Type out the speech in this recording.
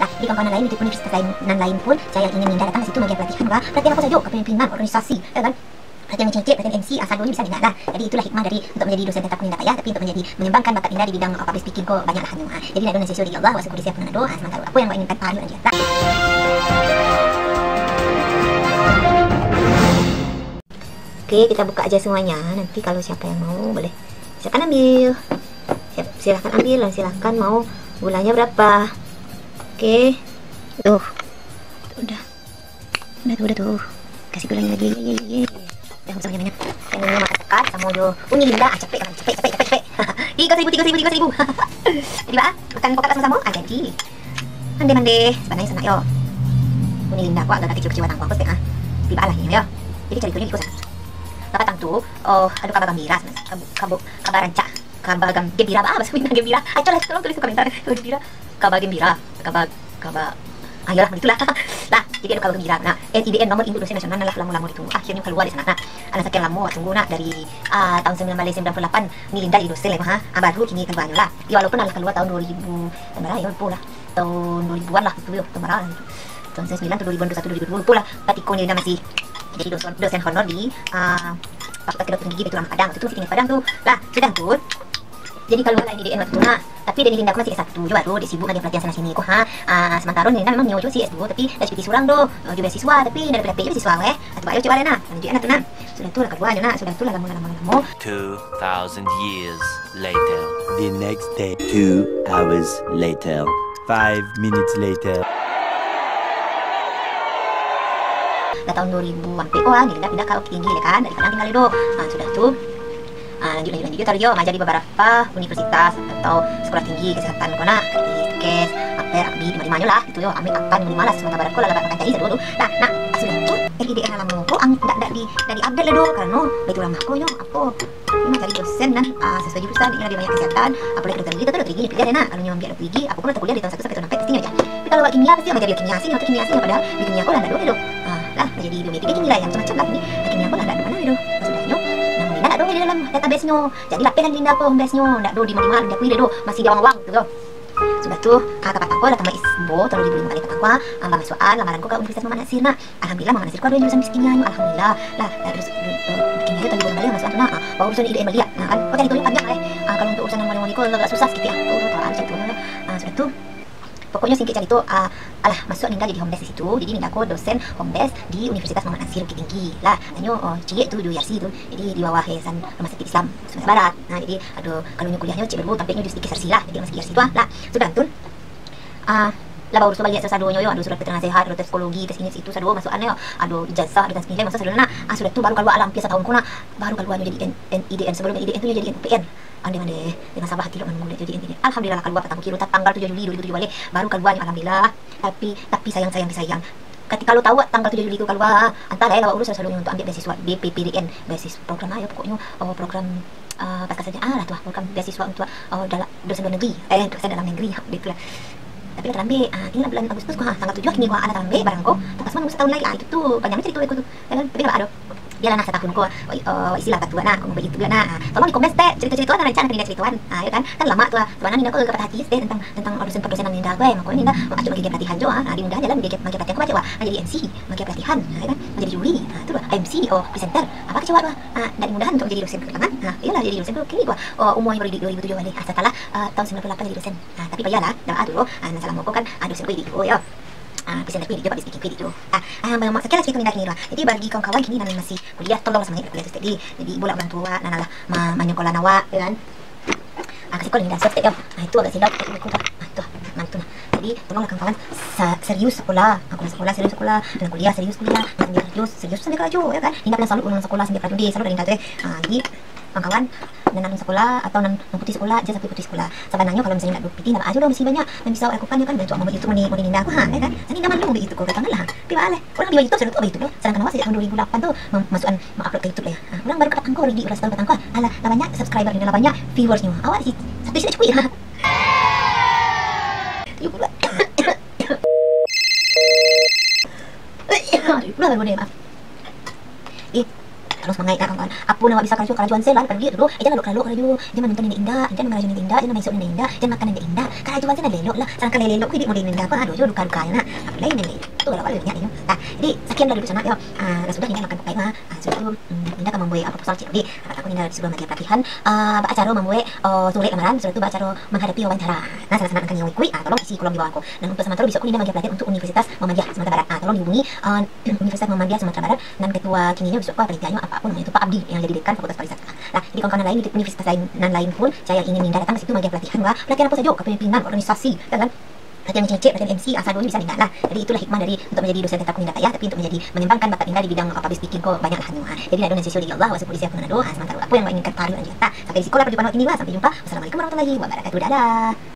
Lah, di kampung lain, di universitas lain pun, saya ingin Linda datang situ bagi pelatihan juga. Pelatihan apa saja, kepemimpinan, organisasi, ya kan? Pelatihan mencicip, pelatihan MC, asal dulu bisa minat lah. Jadi itulah hikmah dari untuk menjadi dosen tetap Linda ya. Tapi untuk mengembangkan bakat Linda di bidang public speaking kok banyak lah. Jadi Linda nasihat dari Allah, wasyukur siap menado. Sementara apa yang kau inginkan pahala aja. Oke, kita buka aja semuanya. Nanti kalau siapa yang mau boleh silakan ambil. Silahkan ambil dan silahkan mau gulanya berapa. Oke. Udah tuh. Kasih gulanya lagi. Udah usah banyak. Yang ini makan sekat sama udah. Uni Linda, capek. 3.000. Jadi ba, makan pokat sama-sama. Jadi. Mande. Sebenarnya senang yo. Uni Linda aku agak kecil-kecil batang aku setengah. Tiba lah ini yo. Jadi cari gulanya ikut sana. Batang tuh, aduh kabar gembira, kabar rancak. Kabar gembira apa bahasa Minang gembira? Ayolah tolong tulis di komentar. Gembira, kabar gembira, kabar ayolah begitulah. Lah, jadi ada kabar gembira. Nah, NIDN nomor induk dosen nasional lah lama-lama itu. Akhirnya keluar di sana. Nah, anak sekian lama tunggu nak dari tahun 1998 ni Linda di dosen lah baru kini keluarnya lah. Ya walaupun lah keluar tahun 2000 berapa ya lupa lah. Tahun 2000-an lah itu yo, tahun 99 atau 2001 2020 lupa lah. Patiko ni masih jadi dosen honor di Fakultas Kedokteran Gigi Betul Padang. Itu masih tinggal Padang tuh. Lah, sudah pun. Jadi kalau lain di DN waktu itu nah, tapi dari Linda aku masih S1 juga baru disibuk dengan pelatihan sana sini kok sementara Linda memang nyoba sih S2 tapi dari seperti surang doh juga siswa tapi dari pelatihan siswa weh atau ayo coba lena menuju enak tuh nah sudah tuh lah kedua nah sudah tuh lah lama 2000 years later. The next day. 2 hours later. 5 minutes later. Dah tahun 2000 sampai Linda pindah ke Tinggi kan dari Padang tinggal itu sudah tuh lanjut taruh yo ngajar di beberapa universitas atau sekolah tinggi kesehatan kona di kes akbi di mana lah itu yo ambil akan minimal lah sementara barat ko lah makan cai dulu nah sudah tuh LIDN alamu ko ang dari update lah do karena betul lama ko yo aku ini cari dosen dan sesuai jurusan ini lebih banyak kesehatan apalagi dokter gigi tetap gigi pilih nah kalau nyambi dokter gigi aku pun kuliah di tahun 1 sampai tahun 4 aja tapi kalau kimia pasti ngajar kimia sih atau kimia sih padahal di kimia ko lah ada do lah jadi biometrik kimia yang macam-macam lah ini kimia ko lah ada mana do maksudnya nak do di dalam database-nya. Jadi lapeh kan Linda tuh base-nya. Nak do di mana Linda kuih do masih di awang-awang gitu. Sudah tuh kata aku lah tambah isbo terus dibeli kali kata aku masukkan lamaranku ke Universitas Muhammad Nasir nak. Alhamdulillah Muhammad Nasir ku ada jurusan miskinnya alhamdulillah. Lah terus bikinnya itu tadi kali masuk nak. Baru urusan IDN Malia. Nah kan pakai itu panjang kalau untuk urusan nomor ko agak susah sedikit ya. Tuh macam tu. Sudah tuh pokoknya singkat cerita itu masuk Linda jadi home base di situ. Jadi Linda aku dosen home base di Universitas Muhammad Nasir Bukit Tinggi lah. Hanya cik tu UIRC tu. Jadi di bawah Yayasan Rumah Sakit Islam Sumatera Barat. Nah jadi kalau kuliahnya cik baru tampilnya di sedikit sersi lah. Jadi masih UIRC tu lah. Sudah tu lah baru sebalik sesadunya yo ada surat keterangan sehat, ada tes psikologi, tes ini situ sadu masukannya yo ada ijazah, ada transmisi masa sadulana sudah tu baru keluar alam biasa tahun kuna baru keluar jadi NIDN sebelum IDN tu jadi UPN ande dengan sabar hati lo menunggu jadi ini alhamdulillah keluar petang kilo tanggal 7 Juli 2007 balik baru keluar alhamdulillah tapi sayang ketika lo tahu tanggal 7 Juli itu keluar antara ya urus selalu untuk ambil beasiswa BPPDN beasiswa program ya pokoknya program pasca sarjana lah tuh program beasiswa untuk dosen luar negeri dosen dalam negeri gitu lah tapi lah terambil tinggal bulan Agustus tanggal 7 kini gua ada terambil barangku tak semua setahun lagi itu tuh banyak cerita itu tapi nggak ada dia lah setahun ko istilah katua aku mau begitu lah tolong di komen cerita-cerita ana rencana pindah cerituan ya kan lama tuh sebenarnya Ninda aku dapat hati tentang dosen-dosen Ninda gue makanya Ninda acuk lagi pelatihan jo di mudah jalan dia pelatihan aku baca jadi MC bagi pelatihan ya kan menjadi juri itu MC presenter apa kecewa dari mudahan untuk jadi dosen pertama iyalah jadi dosen kini gua umur 2007 balik setelah tahun 98 jadi dosen tapi bayalah dah dulu salah mau kan dosen video ya presenter video public speaking video banyak sekali cerita Ninda kini lah jadi bagi kawan-kawan kini nana masih kuliah tolong sama kuliah tu jadi bulan orang tua nana lah menyekolah nawa kan kasih kau Ninda siap ya itu agak silap itu mantu jadi tolonglah kawan-kawan serius sekolah serius sekolah dan kuliah serius sampai kerja ya kan Ninda pernah selalu ulang sekolah sampai kerja selalu dari Ninda tu jadi kawan-kawan nanam sekolah atau nan putih sekolah aja sampai putih sekolah sabananya kalau misalnya nak putih nak aja dah mesti banyak yang bisa lakukan ya kan dan cuma itu mau Ninda aku ya kan jadi nama lu itu kau kata lah tapi boleh orang di YouTube sudah tu itu sedangkan awak sejak tahun 2008 tu masukkan upload ke YouTube lah ya orang baru kat angkau di belas tahun kat angkau alah banyak subscriber ni banyak viewersnya awak di satu sini cukup ya yuk pula baru deh maaf Tolong semangat lah kawan-kawan. Apa nak bisa kerajuan saya lah pergi dulu. Jangan lelok keraju. Jangan menonton nenek indah, jangan meraju nenek indah, jangan masuk nenek indah, jangan makan nenek indah. Kerajuan saya nak lelok lah. Sangka lelok hidup model nenek apa? Aduh, duka-duka ya nak. Apa lain nenek? Tu lah kalau dia ni. Jadi sekian dulu sama ya. Sudah Ninda makan pakai mah. Sudah tu Ninda akan membuat apa pasal cik. Jadi aku Ninda sebelum lagi pelatihan acara membuat sore kemarin sudah tu acara menghadapi wawancara. Nah, sama-sama akan yang kui. Tolong isi kolom di bawahku. Dan untuk sementara bisa Ninda bagi pelatihan untuk Universitas Muhammadiyah Sumatera Barat. Tolong dihubungi Universitas Muhammadiyah Sumatera Barat dan ketua kininya besok penelitiannya apapun namanya itu Pak Abdi yang jadi dekan Fakultas Pariwisata. Nah, di kawan-kawan lain di universitas lain pun saya ingin Ninda datang ke situ bagi pelatihan pelatihan apa saja, kepemimpinan, organisasi, kan? Pelatihan cek, pelatihan MC, asal dulu bisa Ninda lah. Jadi itulah hikmah dari untuk menjadi dosen tetap Ninda tak ya, tapi untuk menjadi mengembangkan bakat Ninda di bidang public speaking kok banyaklah hanya. Jadi nak donasi sosial Allah wasal polisi aku nak doa sementara apa yang inginkan tahu dan tak. Sampai di sekolah perjumpaan ini sampai jumpa. Wassalamualaikum warahmatullahi wabarakatuh. Dadah.